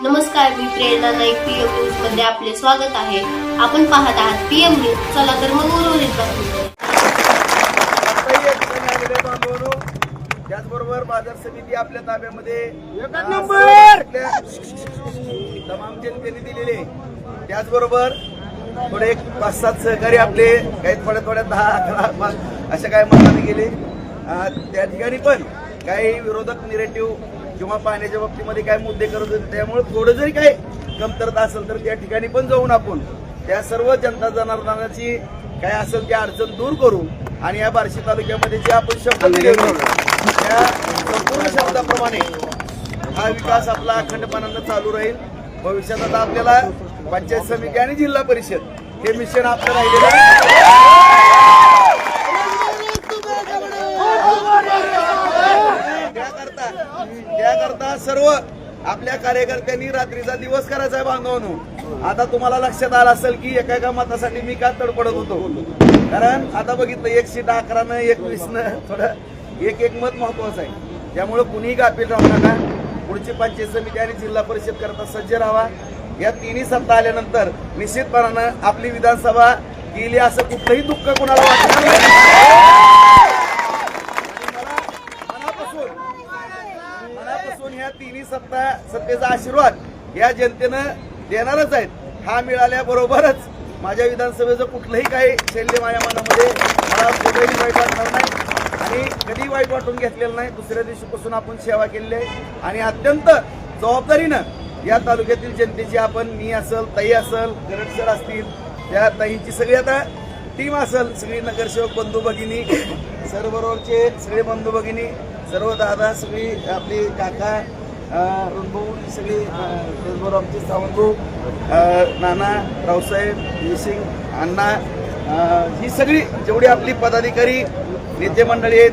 नमस्कार, मी प्रेरणा Naik PM news मध्ये आपले स्वागत आहे। आपण पाहत आहात पीएम न्यूज। चला तर मग उर्वरित बातमी। त्याचबरोबर बाजार समिती आपल्या ताब्यामध्ये तमाम जनतेने दिलेले, त्याचबरोबर थोडे 5-7 सहकारी आपले काही थोड्या 10-11 अशा काही मताने गेले। त्या ठिकाणी पण काही विरोधक निरेटिव्ह किंवा पाण्याच्या बाबतीमध्ये काय मुद्दे करत होते, त्यामुळे थोडं जरी काही कमतरता असेल तर त्या ठिकाणी पण जाऊन आपण त्या सर्व जनता जनार्दनाची काय असेल त्या अडचण दूर करू आणि या बार्शी तालुक्यामध्ये जे आपण शब्द दिले त्या संपूर्ण शब्दाप्रमाणे हा विकास आपला अखंडपणानं चालू राहील। भविष्यात आता आपल्याला पंचायत समिती आणि जिल्हा परिषद हे मिशन आपलं राहिलेलं आहे। त्याकरता सर्व आपल्या कार्यकर्त्यांनी रात्रीचा दिवस करायचा आहे बांधवांनो। आता तुम्हाला लक्षात आलं असेल की एका मतासाठी मी का तडपडत होतो, कारण आता बघितलं 1 सीट 11नं 21नं थोडं एक मत महत्वाचं आहे। त्यामुळे कुणीही गाफील राहू नका। पुढची पंचायत समिती आणि जिल्हा परिषद करता सज्ज राहा। या तिन्ही सत्ता आल्यानंतर निश्चितपणानं आपली विधानसभा गेली असं कुठलंही दुःख कुणाला वाटणार नाही। मनापासून ह्या तिन्ही सत्तेचा आशीर्वाद या जनतेनं देणारच आहेत। हा मिळाल्याबरोबरच माझ्या विधानसभेचं कुठलंही काही शैल्य माझ्या मनामध्ये मला कुठेही वाईट वाटणार नाही आणि कधी वाईट वाटून घेतलेलं नाही। दुसऱ्या दिवशीपासून आपण सेवा केलेली आहे आणि अत्यंत जबाबदारीनं या तालुक्यातील जनतेची आपण, मी असेल, ताई असेल, गरड सर असतील, त्या ताईंची सगळी आता टीम असेल, सगळी नगरसेवक बंधू भगिनी, सर्वबरोबरचे सगळे बंधू भगिनी, सर्व दादा, सगळी आपली काका रणभाऊ, सगळी त्याचबरोबर आमचे सावंतभाऊ, नाना, रावसाहेब, मिसिंग, अण्णा, ही सगळी जेवढी आपली पदाधिकारी नेते मंडळी आहेत,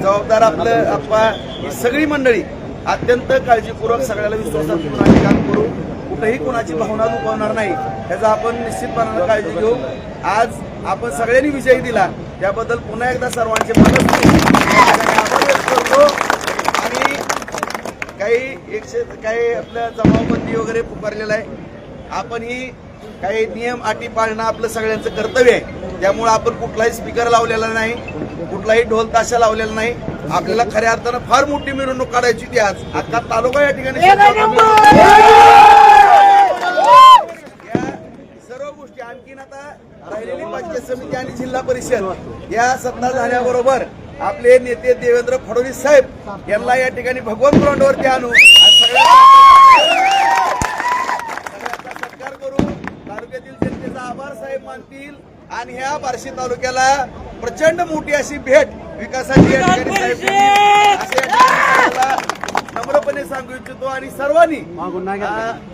जबाबदार आपलं आप्पा, ही सगळी मंडळी अत्यंत काळजीपूर्वक सगळ्याला विश्वासात घेऊन आम्ही काम करू। कुठेही कुणाची भावना दुखावणार नाही, त्याचा आपण निश्चितपणाने काळजी घेऊ। आज आपण सगळ्यांनी विजय दिला, त्याबद्दल पुन्हा एकदा सर्वांचे आभार व्यक्त करतो आणि काही आपल्या जमावबंदी वगैरे पुकारलेला आहे। आपण ही काही नियम अटी पाळणं आपलं सगळ्यांचं कर्तव्य आहे। त्यामुळे आपण कुठलाही स्पीकर लावलेला नाही, कुठलाही ढोल ताशा लावलेला नाही। आपल्याला खऱ्या अर्थानं फार मोठी मिरवणूक काढायची ती आज अख्खा तालुका या ठिकाणी सर्व गोष्टी। आणखीन आता राहिलेली पंचायत समिती आणि जिल्हा परिषद या सत्ता झाल्याबरोबर आपले नेते देवेंद्र फडणवीस साहेब यांना या ठिकाणी भगवंत ग्राउंडवरती आणू आणि सगळ्यांचा सत्कार करू। तालुक्यातील जनतेचा आभार साहेब मानतील आणि ह्या बार्शी तालुक्याला प्रचंड मोठी अशी भेट विकासाची या ठिकाणी साहेब नम्रपणे सांगू इच्छितो। आणि सर्वांनी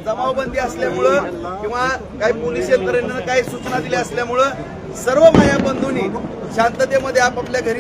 जमावबंदी असल्यामुळं किंवा काही पोलीस यंत्रणेनं काही सूचना दिल्या असल्यामुळं सर्व माझ्या बंधूंनी शांततेमध्ये आपापल्या घरी